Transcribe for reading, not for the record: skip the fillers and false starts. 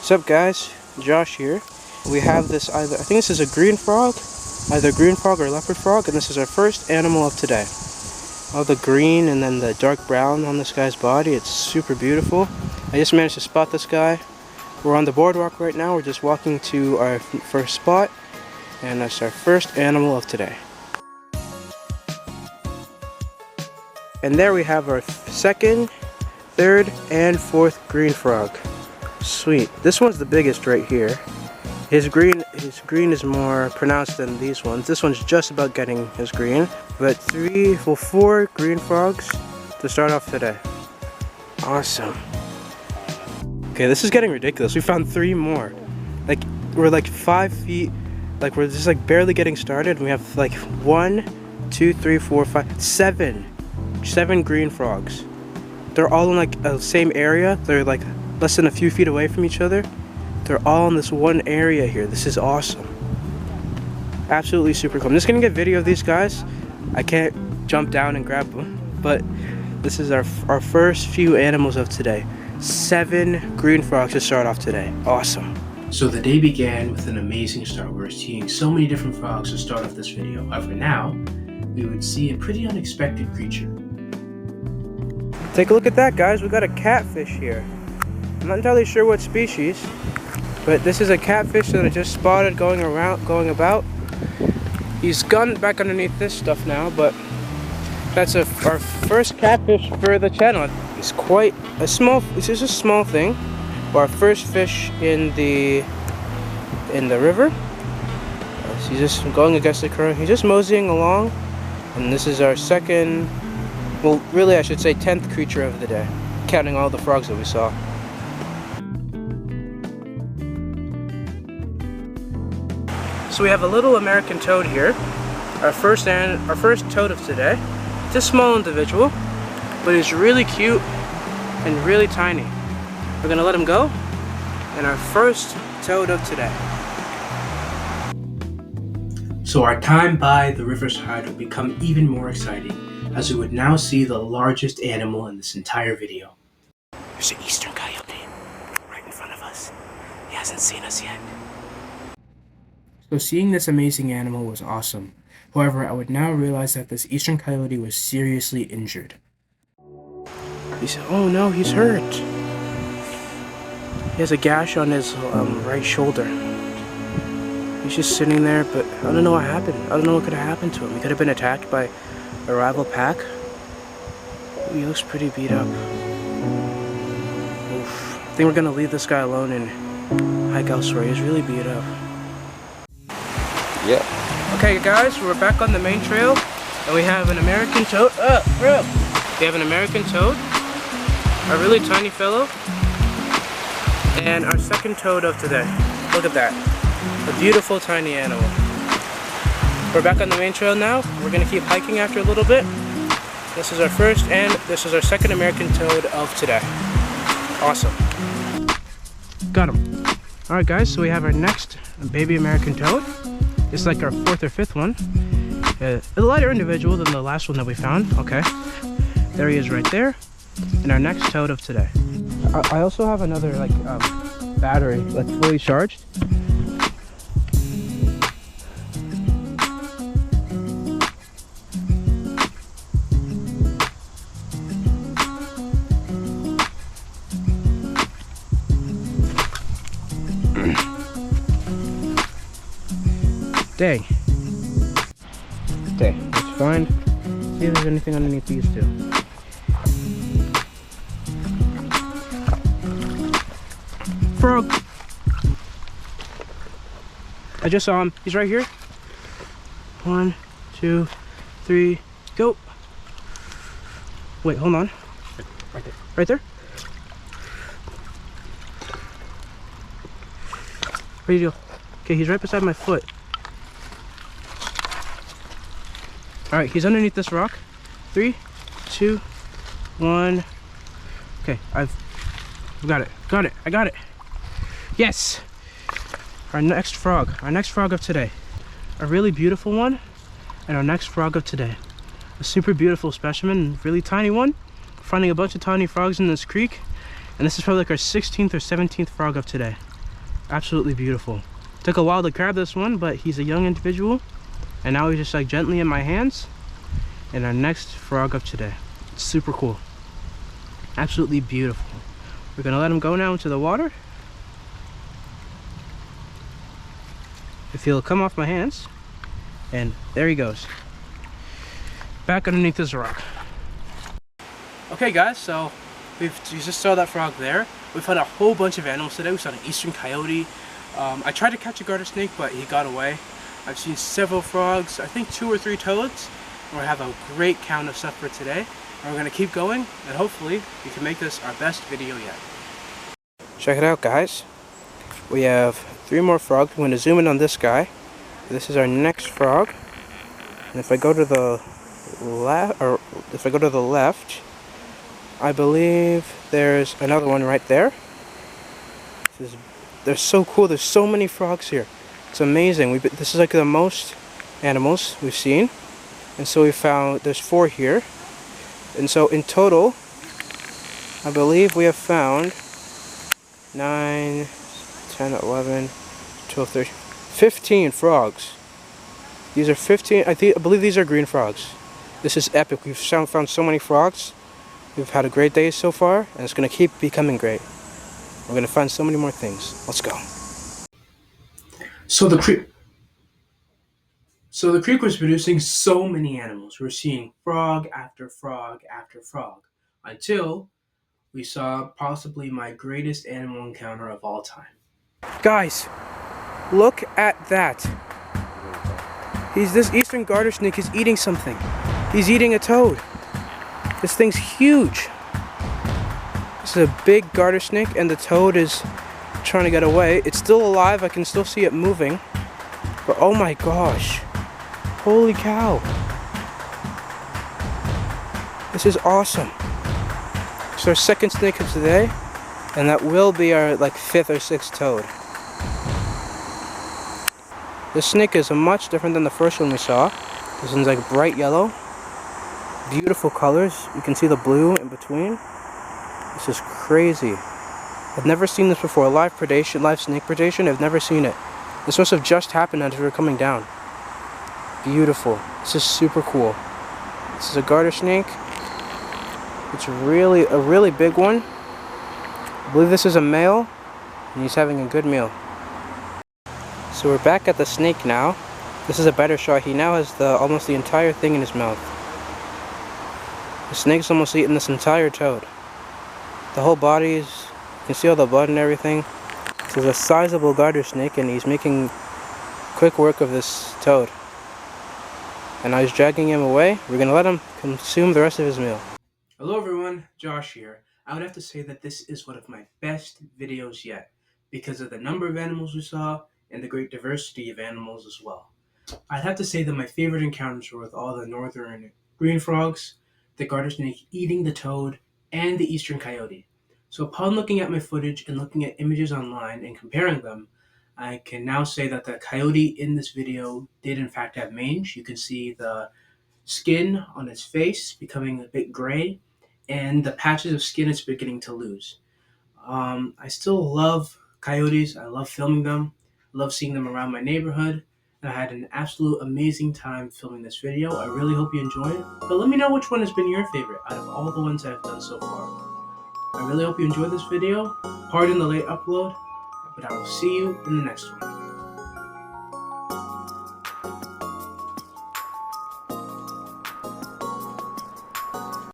What's up guys, Josh here. We have this I think this is a green frog, either green frog or leopard frog, and this is our first animal of today. All the green and then the dark brown on this guy's body, it's super beautiful. I just managed to spot this guy. We're on the boardwalk right now, we're just walking to our first spot, and that's our first animal of today. And there we have our second, third, and fourth green frog. Sweet. This one's the biggest right here. His green is more pronounced than these ones. This one's just about getting his green. But four green frogs to start off today. Awesome. Okay, this is getting ridiculous. We found 3 more. Like, we're like 5 feet. Like, we're just like barely getting started. We have like 1, 2, 3, 4, 5, 7 green frogs. They're all in like the same area. They're like less than a few feet away from each other. They're all in this one area here. This is awesome. Absolutely super cool. I'm just gonna get video of these guys. I can't jump down and grab them, but this is our first few animals of today. 7 green frogs to start off today. Awesome. So the day began with an amazing start. We're seeing so many different frogs to start off this video. However, now we would see a pretty unexpected creature. Take a look at that, guys. We got a catfish here. I'm not entirely sure what species, but this is a catfish that I just spotted going about. He's gone back underneath this stuff now, but that's our first catfish for the channel. It's quite a small, it's just a small thing, but our first fish in the river. He's just going against the current. He's just moseying along, and this is our second, well, really I should say 10th creature of the day, counting all the frogs that we saw. So we have a little American toad here, our first toad of today. It's a small individual, but he's really cute and really tiny. We're gonna let him go, and our first toad of today. So our time by the riverside would become even more exciting, as we would now see the largest animal in this entire video. There's an eastern coyote right in front of us. He hasn't seen us yet. So seeing this amazing animal was awesome. However, I would now realize that this eastern coyote was seriously injured. He said, oh no, he's hurt. He has a gash on his right shoulder. He's just sitting there, but I don't know what happened. I don't know what could have happened to him. He could have been attacked by a rival pack. He looks pretty beat up. Oof. I think we're gonna leave this guy alone and hike elsewhere. He's really beat up. Yeah. Okay guys, we're back on the main trail, and we have an American toad. We have an American toad, a really tiny fellow, and our second toad of today. Look at that. A beautiful tiny animal. We're back on the main trail now. We're gonna keep hiking after a little bit. This is our first and this is our second American toad of today. Awesome. Got him. Alright guys, so we have our next baby American toad. It's like our 4th or 5th one. A lighter individual than the last one that we found. Okay. There he is right there. And our next toad of today. I also have another like battery, like fully charged. Dang. Okay, let's find, see if there's anything underneath these two. Frog! I just saw him. He's right here. 1, 2, 3, go! Wait, hold on. Right there. Right there? Where'd you go? Okay, he's right beside my foot. Alright, he's underneath this rock. 3, 2, 1. Okay, I've got it. I got it. Yes! Our next frog of today. A really beautiful one, and our next frog of today. A super beautiful specimen, really tiny one. Finding a bunch of tiny frogs in this creek, and this is probably like our 16th or 17th frog of today. Absolutely beautiful. Took a while to grab this one, but he's a young individual. And now he's just like gently in my hands. And our next frog of today. It's super cool. Absolutely beautiful. We're gonna let him go now into the water. If he'll come off my hands. And there he goes. Back underneath this rock. Okay guys, so you just saw that frog there. We found a whole bunch of animals today. We saw an eastern coyote. I tried to catch a garter snake, but he got away. I've seen several frogs, I think 2 or 3 toads. And we have a great count of stuff for today. And we're gonna keep going, and hopefully we can make this our best video yet. Check it out, guys. We have 3 more frogs. I'm gonna zoom in on this guy. This is our next frog. And if I go to the left, I believe there's another one right there. They're so cool. There's so many frogs here. It's amazing. This is like the most animals we've seen. And so we found, there's 4 here. And so in total, I believe we have found 9, 10, 11, 12, 13, 15 frogs. These are 15, I believe these are green frogs. This is epic. We've found so many frogs. We've had a great day so far, and it's going to keep becoming great. We're going to find so many more things. Let's go. So the creek was producing so many animals. We're seeing frog after frog after frog, until we saw possibly my greatest animal encounter of all time. Guys, look at that. This eastern garter snake is eating something. He's eating a toad. This thing's huge. This is a big garter snake, and the toad is trying to get away. It's still alive. I can still see it moving. But oh my gosh. Holy cow. This is awesome. It's our second snake of today, and that will be our 5th or 6th toad. This snake is much different than the first one we saw. This one's like bright yellow. Beautiful colors. You can see the blue in between. This is crazy. I've never seen this before. Live snake predation. I've never seen it. This must have just happened as we were coming down. Beautiful. This is super cool. This is a garter snake. It's a really big one. I believe this is a male, and he's having a good meal. So we're back at the snake now. This is a better shot. He now has almost the entire thing in his mouth. The snake's almost eaten this entire toad. The whole body you can see all the blood and everything. This is a sizable garter snake, and he's making quick work of this toad. And now he's dragging him away. We're gonna let him consume the rest of his meal. Hello everyone, Josh here. I would have to say that this is one of my best videos yet, because of the number of animals we saw and the great diversity of animals as well. I'd have to say that my favorite encounters were with all the northern green frogs, the garter snake eating the toad, and the eastern coyote. So upon looking at my footage and looking at images online and comparing them, I can now say that the coyote in this video did in fact have mange. You can see the skin on its face becoming a bit gray, and the patches of skin it's beginning to lose. I still love coyotes. I love filming them. I love seeing them around my neighborhood. And I had an absolute amazing time filming this video. I really hope you enjoy it. But let me know which one has been your favorite out of all the ones I've done so far. I really hope you enjoyed this video. Pardon the late upload, but I will see you in the next one.